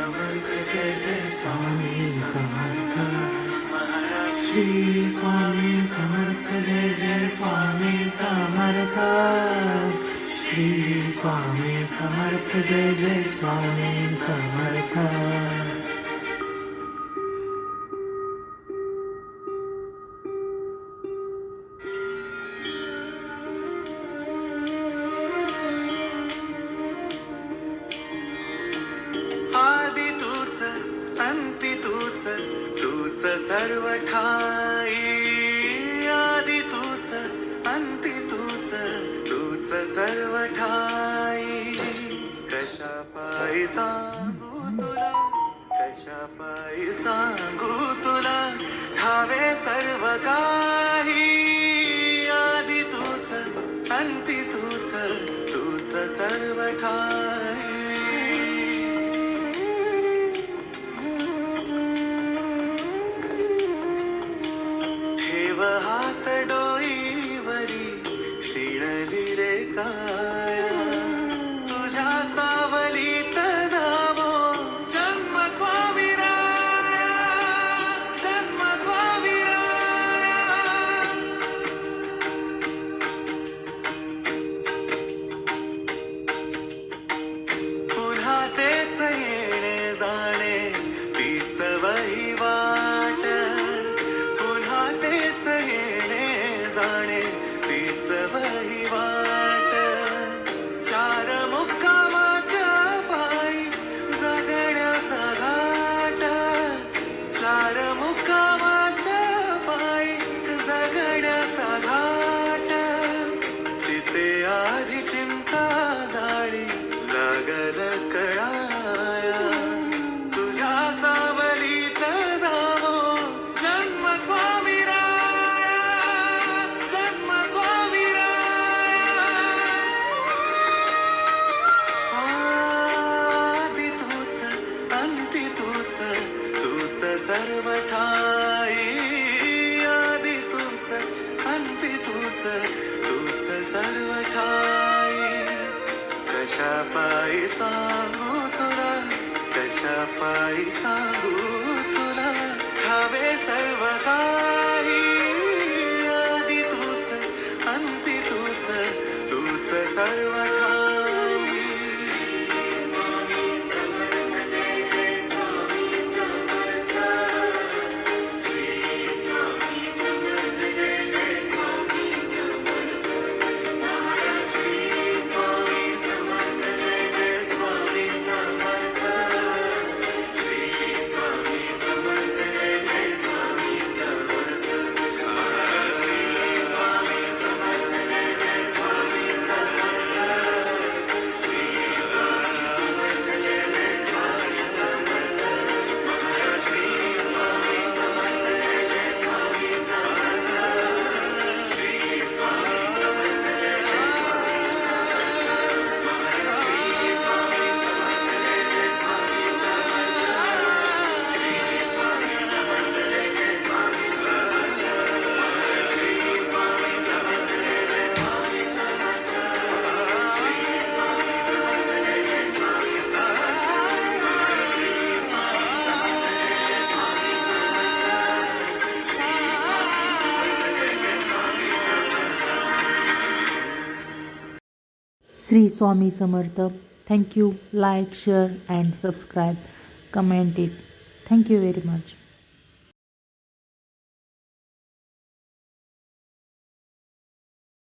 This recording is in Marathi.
समर्थ जय जय स्वामी समर्थ श्री स्वामी समर्थ जय जय स्वामी समर्थ श्री स्वामी समर्थ जय जय स्वामी समर्थ. आदि तूच अंती तूच तूच सर्व ठाई. आदि तूच अंती तूच तूच सर्व ठाई. कशा पायी सांगू तुला, कशा पायी सांगू तुला, ठावे सर्व काही. आदि तूच अंती तूच तूच सर्व ठाई. हात डोईवरी शिणली रे काया. तुझ्या सावलीत जावो जन्म स्वामीराया, जन्म स्वामीराया. पुन्हा तेच येणे जाणे तीच वहिवाट. पुन्हा तेच येणे जाणे तीच वहिवाट. चार मुक्कामाच्या पायी जगण्याचा घाट. चार मुक्कामाच्या पायी जगण्याचा घाट. तिथे आधी चिंता झाली लागल कळाया. तुझ्या सावलीत जावो जन्म स्वामीराया, जन्म स्वामीराया. आदि तूच अंती तूच तूच सर्व ठाई. आदि तूच अंती तूच तूच सर्व ठाई. कशा पायी सांगू तुला, कशा पायी सांगू तुला, ठावे सर्व काही. आदि तूच अंती तूच तूच सर्व ठाई. Shri Swami Samarth. Thank you. Like, share and subscribe. Comment it. Thank you very much.